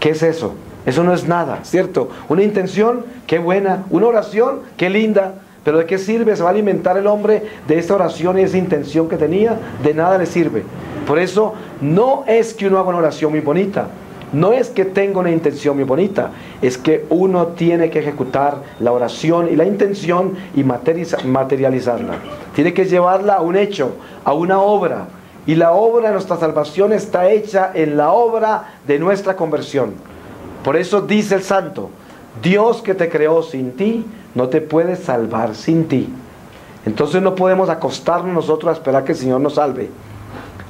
[SPEAKER 1] ¿Qué es eso? Eso no es nada, ¿cierto? Una intención, qué buena. Una oración, qué linda. Pero ¿de qué sirve? ¿Se va a alimentar el hombre de esa oración y esa intención que tenía? De nada le sirve. Por eso, no es que uno haga una oración muy bonita. No es que tenga una intención muy bonita. Es que uno tiene que ejecutar la oración y la intención y materializarla. Tiene que llevarla a un hecho, a una obra. Y la obra de nuestra salvación está hecha en la obra de nuestra conversión. Por eso dice el santo, Dios que te creó sin ti, no te puede salvar sin ti. Entonces no podemos acostarnos nosotros a esperar que el Señor nos salve.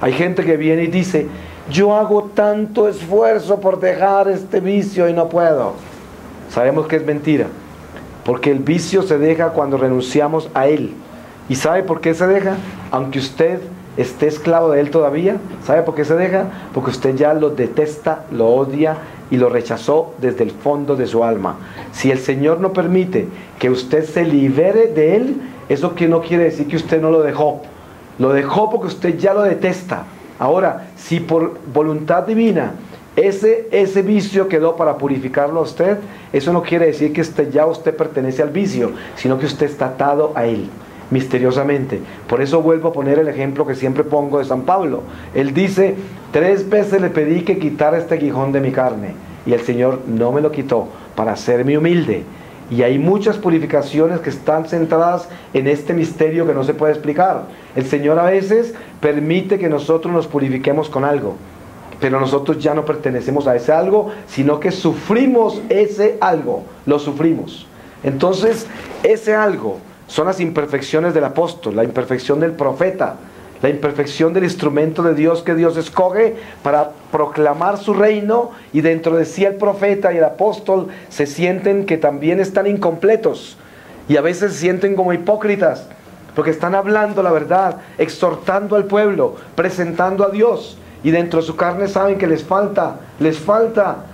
[SPEAKER 1] Hay gente que viene y dice, yo hago tanto esfuerzo por dejar este vicio y no puedo. Sabemos que es mentira, porque el vicio se deja cuando renunciamos a él. ¿Y sabe por qué se deja? Aunque usted esté esclavo de él todavía. ¿Sabe por qué se deja? Porque usted ya lo detesta, lo odia y lo rechazó desde el fondo de su alma. Si el Señor no permite que usted se libere de él, eso que no quiere decir que usted no lo dejó. Lo dejó porque usted ya lo detesta. Ahora, si por voluntad divina ese vicio quedó para purificarlo a usted, eso no quiere decir que usted pertenece al vicio, sino que usted está atado a él. misteriosamente. Por eso vuelvo a poner el ejemplo que siempre pongo de San Pablo. Él dice: 3 veces le pedí que quitara este aguijón de mi carne, y el Señor no me lo quitó, para hacerme humilde. Y hay muchas purificaciones que están centradas en este misterio que no se puede explicar. El Señor a veces permite que nosotros nos purifiquemos con algo, pero nosotros ya no pertenecemos a ese algo, sino que sufrimos ese algo, lo sufrimos. Entonces, ese algo son las imperfecciones del apóstol, la imperfección del profeta, la imperfección del instrumento de Dios que Dios escoge para proclamar su reino, y dentro de sí el profeta y el apóstol se sienten que también están incompletos, y a veces se sienten como hipócritas, porque están hablando la verdad, exhortando al pueblo, presentando a Dios, y dentro de su carne saben que les falta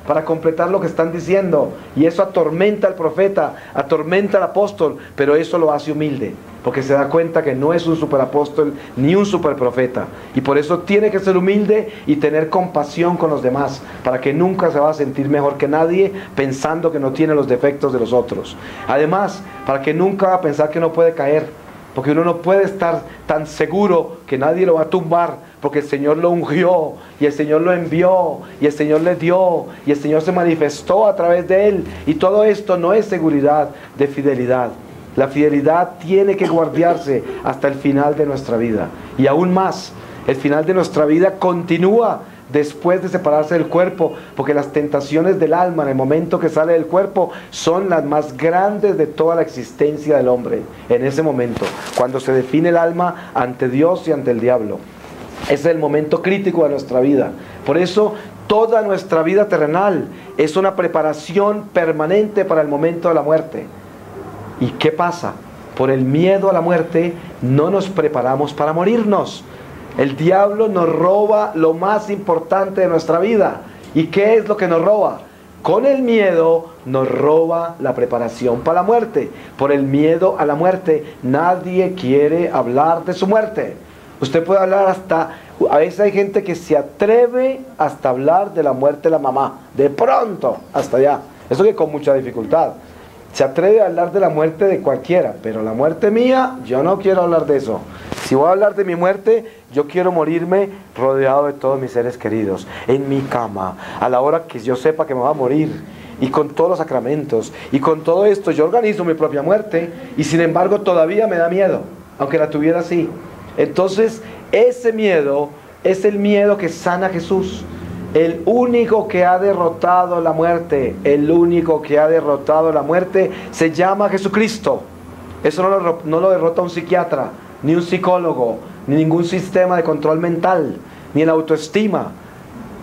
[SPEAKER 1] para completar lo que están diciendo, y eso atormenta al profeta, atormenta al apóstol, pero eso lo hace humilde, porque se da cuenta que no es un superapóstol ni un superprofeta, y por eso tiene que ser humilde y tener compasión con los demás, para que nunca se va a sentir mejor que nadie pensando que no tiene los defectos de los otros. Además, para que nunca va a pensar que no puede caer, porque uno no puede estar tan seguro que nadie lo va a tumbar, porque el Señor lo ungió, y el Señor lo envió, y el Señor le dio, y el Señor se manifestó a través de él. Y todo esto no es seguridad de fidelidad. La fidelidad tiene que guardarse hasta el final de nuestra vida. Y aún más, el final de nuestra vida continúa después de separarse del cuerpo, porque las tentaciones del alma en el momento que sale del cuerpo son las más grandes de toda la existencia del hombre. En ese momento, cuando se define el alma ante Dios y ante el diablo, ese es el momento crítico de nuestra vida. Por eso toda nuestra vida terrenal es una preparación permanente para el momento de la muerte. ¿Y qué pasa? Por el miedo a la muerte no nos preparamos para morirnos. El diablo nos roba lo más importante de nuestra vida. ¿Y qué es lo que nos roba? Con el miedo nos roba la preparación para la muerte. Por el miedo a la muerte nadie quiere hablar de su muerte. Usted puede hablar a veces hay gente que se atreve hasta hablar de la muerte de la mamá, de pronto, hasta allá. Eso que con mucha dificultad. Se atreve a hablar de la muerte de cualquiera, pero la muerte mía, yo no quiero hablar de eso. Si voy a hablar de mi muerte, yo quiero morirme rodeado de todos mis seres queridos, en mi cama, a la hora que yo sepa que me va a morir, y con todos los sacramentos, y con todo esto yo organizo mi propia muerte, y sin embargo todavía me da miedo, aunque la tuviera así. Entonces, ese miedo es el miedo que sana Jesús. El único que ha derrotado la muerte, el único que ha derrotado la muerte se llama Jesucristo. Eso no lo derrota un psiquiatra, ni un psicólogo, ni ningún sistema de control mental, ni la autoestima,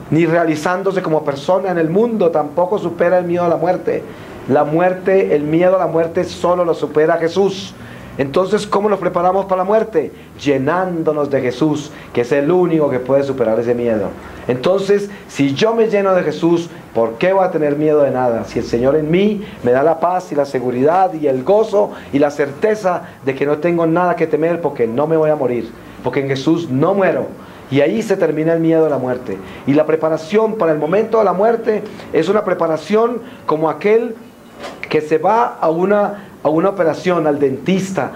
[SPEAKER 1] ni realizándose como persona en el mundo, tampoco supera el miedo a la muerte. La muerte, el miedo a la muerte solo lo supera Jesús. Entonces, ¿cómo nos preparamos para la muerte? Llenándonos de Jesús, que es el único que puede superar ese miedo. Entonces, si yo me lleno de Jesús, ¿por qué voy a tener miedo de nada? Si el Señor en mí me da la paz y la seguridad y el gozo y la certeza de que no tengo nada que temer, porque no me voy a morir, porque en Jesús no muero. Y ahí se termina el miedo a la muerte. Y la preparación para el momento de la muerte es una preparación como aquel que se va a una operación, al dentista,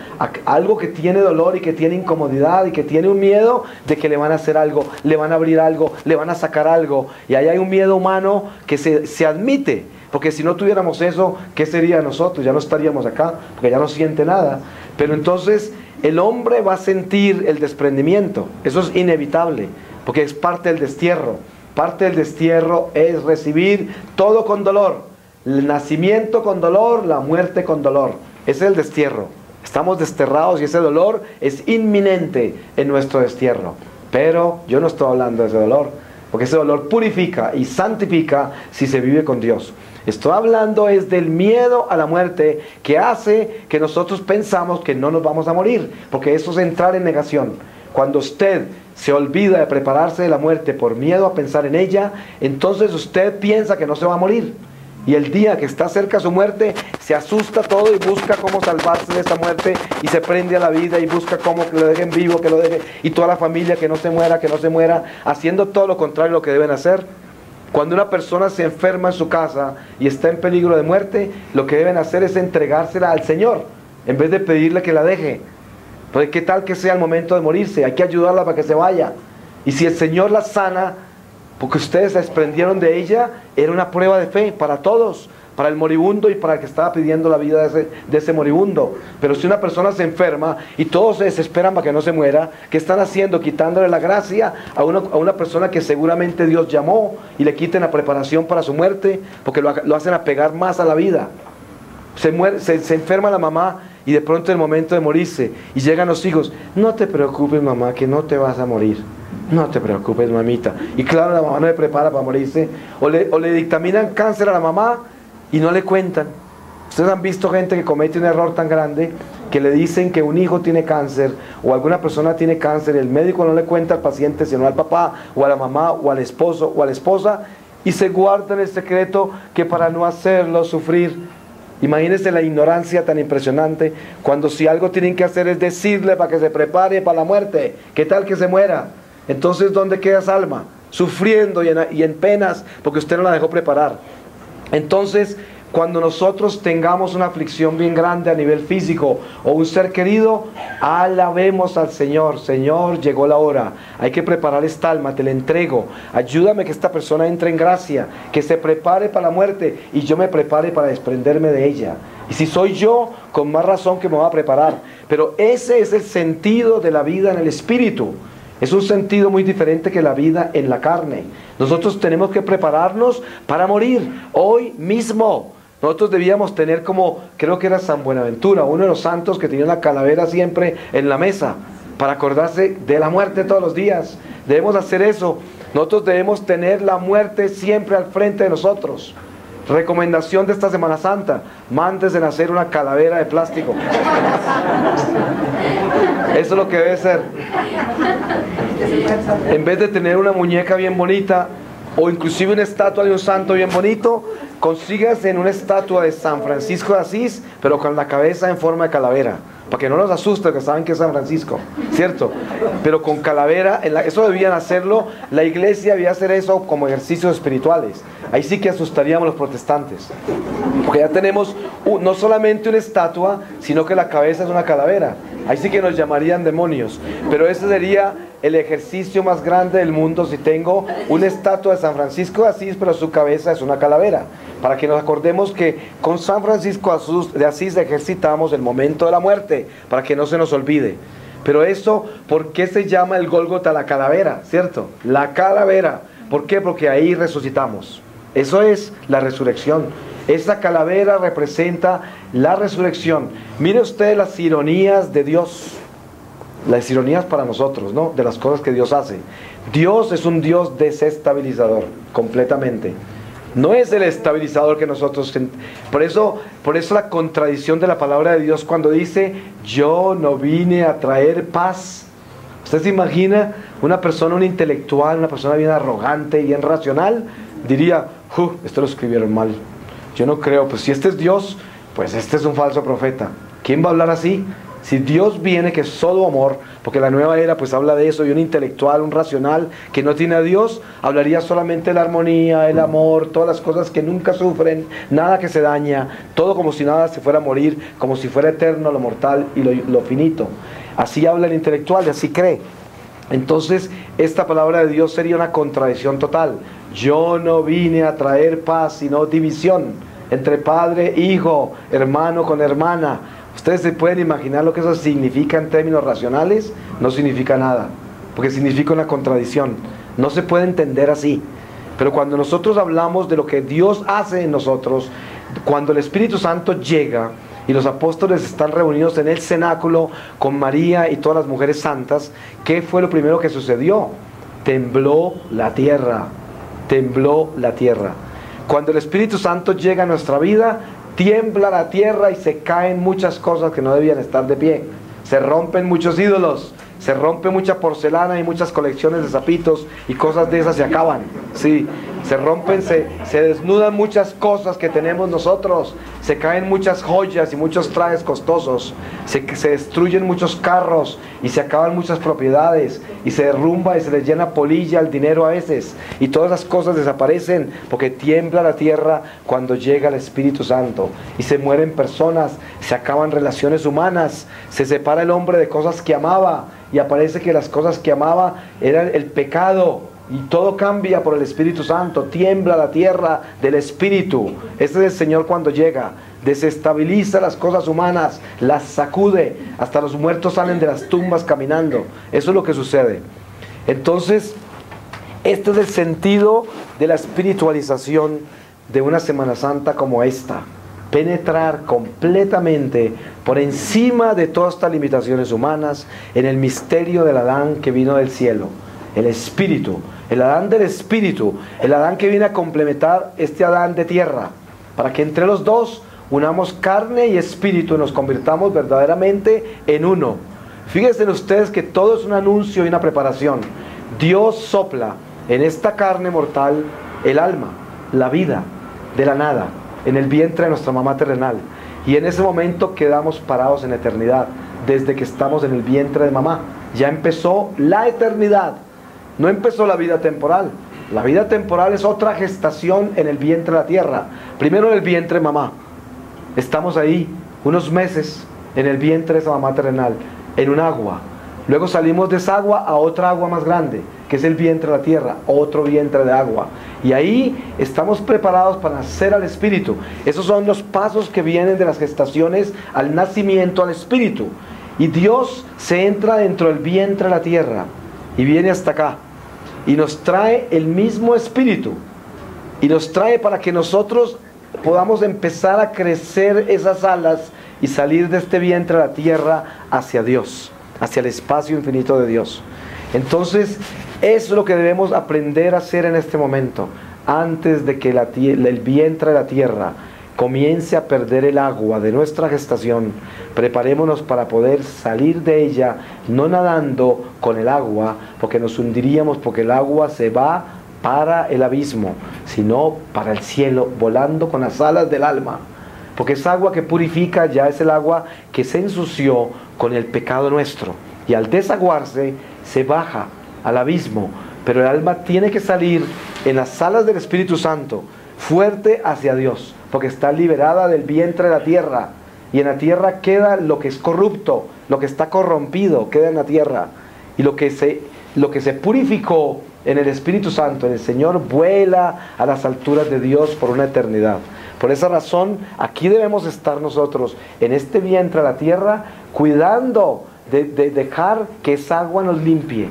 [SPEAKER 1] algo que tiene dolor y que tiene incomodidad y que tiene un miedo de que le van a hacer algo, le van a abrir algo, le van a sacar algo, y ahí hay un miedo humano que se admite, porque si no tuviéramos eso, ¿qué sería de nosotros? Ya no estaríamos acá, porque ya no siente nada. Pero entonces el hombre va a sentir el desprendimiento, eso es inevitable, porque es parte del destierro. Parte del destierro es recibir todo con dolor. El nacimiento con dolor, la muerte con dolor. Ese es el destierro. Estamos desterrados y ese dolor es inminente en nuestro destierro. Pero yo no estoy hablando de ese dolor, porque ese dolor purifica y santifica si se vive con Dios. Estoy hablando es del miedo a la muerte, que hace que nosotros pensamos que no nos vamos a morir, porque eso es entrar en negación. Cuando usted se olvida de prepararse de la muerte por miedo a pensar en ella, entonces usted piensa que no se va a morir. Y el día que está cerca su muerte, se asusta todo y busca cómo salvarse de esa muerte, y se prende a la vida y busca cómo que lo dejen vivo, que lo dejen, y toda la familia que no se muera, haciendo todo lo contrario de lo que deben hacer. Cuando una persona se enferma en su casa y está en peligro de muerte, lo que deben hacer es entregársela al Señor, en vez de pedirle que la deje. Porque qué tal que sea el momento de morirse, hay que ayudarla para que se vaya. Y si el Señor la sana, porque ustedes se desprendieron de ella, era una prueba de fe para todos, para el moribundo y para el que estaba pidiendo la vida de ese moribundo. Pero si una persona se enferma y todos se desesperan para que no se muera, ¿qué están haciendo? Quitándole la gracia a una persona que seguramente Dios llamó, y le quiten la preparación para su muerte, porque lo hacen apegar más a la vida. Se enferma la mamá y de pronto es el momento de morirse y llegan los hijos. No te preocupes, mamá, que no te vas a morir. No te preocupes, mamita. Y claro, la mamá no le prepara para morirse. O le dictaminan cáncer a la mamá y no le cuentan. Ustedes han visto gente que comete un error tan grande que le dicen que un hijo tiene cáncer o alguna persona tiene cáncer, y el médico no le cuenta al paciente sino al papá o a la mamá o al esposo o a la esposa, y se guardan el secreto que para no hacerlo sufrir. Imagínense la ignorancia tan impresionante, cuando si algo tienen que hacer es decirle para que se prepare para la muerte. ¿Qué tal que se muera? Entonces, ¿dónde queda esa alma? Sufriendo y en penas porque usted no la dejó preparar. Entonces, cuando nosotros tengamos una aflicción bien grande a nivel físico o un ser querido, alabemos al Señor. Señor, llegó la hora, hay que preparar esta alma, te la entrego, ayúdame que esta persona entre en gracia, que se prepare para la muerte y yo me prepare para desprenderme de ella. Y si soy yo, con más razón que me voy a preparar. Pero ese es el sentido de la vida en el Espíritu. Es un sentido muy diferente que la vida en la carne. Nosotros tenemos que prepararnos para morir hoy mismo. Nosotros debíamos tener, como creo que era San Buenaventura, uno de los santos que tenía una calavera siempre en la mesa para acordarse de la muerte todos los días. Debemos hacer eso. Nosotros debemos tener la muerte siempre al frente de nosotros. Recomendación de esta Semana Santa: mándense a hacer una calavera de plástico. Eso es lo que debe ser. En vez de tener una muñeca bien bonita o inclusive una estatua de un santo bien bonito, consígase en una estatua de San Francisco de Asís, pero con la cabeza en forma de calavera, para que no nos asuste, que saben que es San Francisco, ¿cierto? Pero con calavera, eso debían hacerlo, la iglesia debía hacer eso como ejercicios espirituales. Ahí sí que asustaríamos a los protestantes, porque ya tenemos no solamente una estatua, sino que la cabeza es una calavera. Ahí sí que nos llamarían demonios. Pero ese sería el ejercicio más grande del mundo, si tengo una estatua de San Francisco de Asís, pero su cabeza es una calavera. Para que nos acordemos que con San Francisco de Asís ejercitamos el momento de la muerte, para que no se nos olvide. Pero eso, ¿por qué se llama el Gólgota la calavera? ¿Cierto? La calavera. ¿Por qué? Porque ahí resucitamos. Eso es la resurrección. Esa calavera representa la resurrección. Mire usted las ironías de Dios. Las ironías para nosotros, ¿no? De las cosas que Dios hace. Dios es un Dios desestabilizador, completamente. No es el estabilizador que nosotros... Por eso la contradicción de la palabra de Dios cuando dice: yo no vine a traer paz. ¿Usted se imagina una persona, un intelectual, una persona bien arrogante, bien racional? Diría: esto lo escribieron mal. Yo no creo, pues si este es Dios, pues este es un falso profeta. ¿Quién va a hablar así? Si Dios viene, que es solo amor, porque la nueva era pues habla de eso, y un intelectual, un racional que no tiene a Dios, hablaría solamente de la armonía, el amor, todas las cosas que nunca sufren, nada que se daña, todo como si nada se fuera a morir, como si fuera eterno lo mortal y lo finito. Así habla el intelectual y así cree. Entonces esta palabra de Dios sería una contradicción total. Yo no vine a traer paz, sino división entre padre, hijo, hermano con hermana. ¿Ustedes se pueden imaginar lo que eso significa en términos racionales? No significa nada, porque significa una contradicción. No se puede entender así. Pero cuando nosotros hablamos de lo que Dios hace en nosotros, cuando el Espíritu Santo llega y los apóstoles están reunidos en el cenáculo con María y todas las mujeres santas, ¿qué fue lo primero que sucedió? Tembló la tierra. Tembló la tierra. Cuando el Espíritu Santo llega a nuestra vida, tiembla la tierra y se caen muchas cosas que no debían estar de pie. Se rompen muchos ídolos, se rompe mucha porcelana y muchas colecciones de zapitos y cosas de esas se acaban. Sí, se rompen, se desnudan muchas cosas que tenemos nosotros, se caen muchas joyas y muchos trajes costosos, se destruyen muchos carros y se acaban muchas propiedades y se derrumba y se les llena polilla el dinero a veces, y todas las cosas desaparecen porque tiembla la tierra cuando llega el Espíritu Santo, y se mueren personas, se acaban relaciones humanas, se separa el hombre de cosas que amaba y aparece que las cosas que amaba eran el pecado, y todo cambia por el Espíritu Santo, tiembla la tierra del Espíritu. Este es el Señor cuando llega, desestabiliza las cosas humanas, las sacude, hasta los muertos salen de las tumbas caminando. Eso es lo que sucede. Entonces, este es el sentido de la espiritualización de una Semana Santa como esta: penetrar completamente por encima de todas estas limitaciones humanas en el misterio del Adán que vino del cielo, el Espíritu, el Adán del Espíritu, el Adán que viene a complementar este Adán de tierra, para que entre los dos unamos carne y espíritu y nos convirtamos verdaderamente en uno. Fíjense ustedes que todo es un anuncio y una preparación. Dios sopla en esta carne mortal el alma, la vida, de la nada, en el vientre de nuestra mamá terrenal, y en ese momento quedamos parados en eternidad. Desde que estamos en el vientre de mamá ya empezó la eternidad, no empezó la vida temporal. La vida temporal es otra gestación en el vientre de la tierra. Primero en el vientre de mamá, estamos ahí unos meses en el vientre de esa mamá terrenal, en un agua. Luego salimos de esa agua a otra agua más grande, que es el vientre de la tierra, otro vientre de agua. Y ahí estamos preparados para nacer al Espíritu. Esos son los pasos que vienen de las gestaciones al nacimiento al Espíritu. Y Dios se entra dentro del vientre de la tierra y viene hasta acá. Y nos trae el mismo Espíritu. Y nos trae para que nosotros podamos empezar a crecer esas alas y salir de este vientre de la tierra hacia Dios, hacia el espacio infinito de Dios. Entonces, eso es lo que debemos aprender a hacer en este momento, antes de que el vientre de la tierra comience a perder el agua de nuestra gestación. Preparémonos para poder salir de ella, no nadando con el agua, porque nos hundiríamos, porque el agua se va para el abismo, sino para el cielo, volando con las alas del alma. Porque esa agua que purifica ya es el agua que se ensució con el pecado nuestro, y al desaguarse se baja al abismo. Pero el alma tiene que salir en las alas del Espíritu Santo, fuerte hacia Dios, porque está liberada del vientre de la tierra, y en la tierra queda lo que es corrupto, lo que está corrompido queda en la tierra, y lo que se purificó en el Espíritu Santo, en el Señor, vuela a las alturas de Dios por una eternidad. Por esa razón, aquí debemos estar nosotros, en este vientre de la tierra, cuidando de dejar que esa agua nos limpie,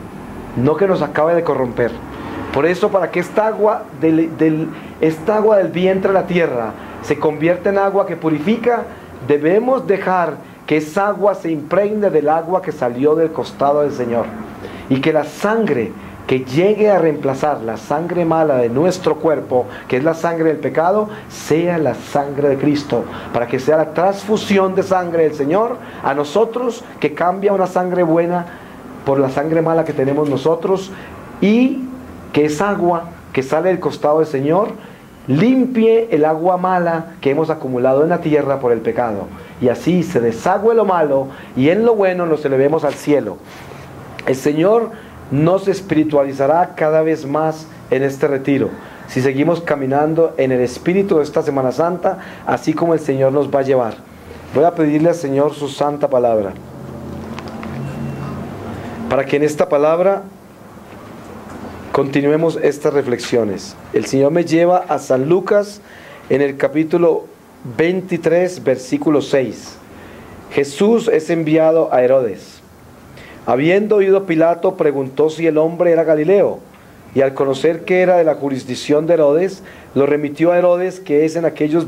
[SPEAKER 1] no que nos acabe de corromper. Por eso, para que esta agua del vientre de la tierra se convierta en agua que purifica, debemos dejar que esa agua se impregne del agua que salió del costado del Señor, y que la sangre que llegue a reemplazar la sangre mala de nuestro cuerpo, que es la sangre del pecado, sea la sangre de Cristo, para que sea la transfusión de sangre del Señor a nosotros, que cambia una sangre buena por la sangre mala que tenemos nosotros, y que esa agua que sale del costado del Señor limpie el agua mala que hemos acumulado en la tierra por el pecado, y así se deshague lo malo y en lo bueno nos elevemos al cielo. El Señor nos espiritualizará cada vez más en este retiro, si seguimos caminando en el espíritu de esta Semana Santa, así como el Señor nos va a llevar. Voy a pedirle al Señor su santa palabra, para que en esta palabra continuemos estas reflexiones. El Señor me lleva a San Lucas en el capítulo 23, versículo 6. Jesús es enviado a Herodes. Habiendo oído Pilato, preguntó si el hombre era Galileo, y al conocer que era de la jurisdicción de Herodes, lo remitió a Herodes, que en aquellos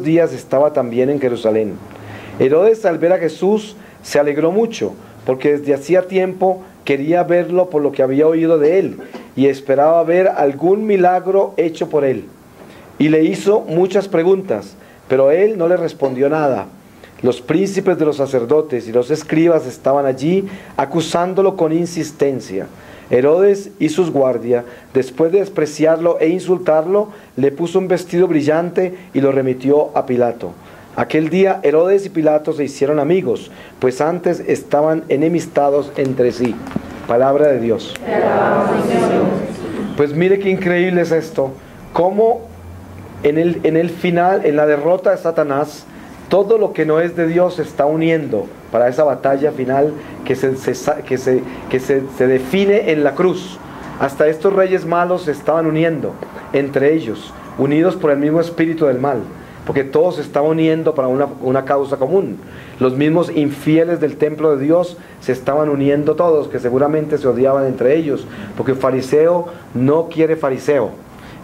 [SPEAKER 1] días estaba también en Jerusalén. Herodes, al ver a Jesús, se alegró mucho, porque desde hacía tiempo quería verlo por lo que había oído de él, y esperaba ver algún milagro hecho por él. Y le hizo muchas preguntas, pero él no le respondió nada. Los príncipes de los sacerdotes y los escribas estaban allí acusándolo con insistencia. Herodes y sus guardias, después de despreciarlo e insultarlo, le puso un vestido brillante y lo remitió a Pilato. Aquel día Herodes y Pilato se hicieron amigos, pues antes estaban enemistados entre sí. Palabra de Dios. Pues mire qué increíble es esto, cómo en el final, en la derrota de Satanás, todo lo que no es de Dios se está uniendo para esa batalla final que se define en la cruz. Hasta estos reyes malos se estaban uniendo entre ellos, unidos por el mismo espíritu del mal, porque todos se estaban uniendo para una causa común. Los mismos infieles del templo de Dios se estaban uniendo todos, que seguramente se odiaban entre ellos, porque fariseo no quiere fariseo.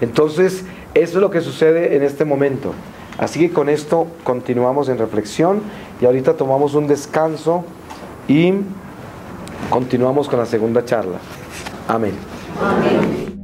[SPEAKER 1] Entonces, eso es lo que sucede en este momento. Así que con esto continuamos en reflexión y ahorita tomamos un descanso y continuamos con la segunda charla. Amén.
[SPEAKER 2] Amén.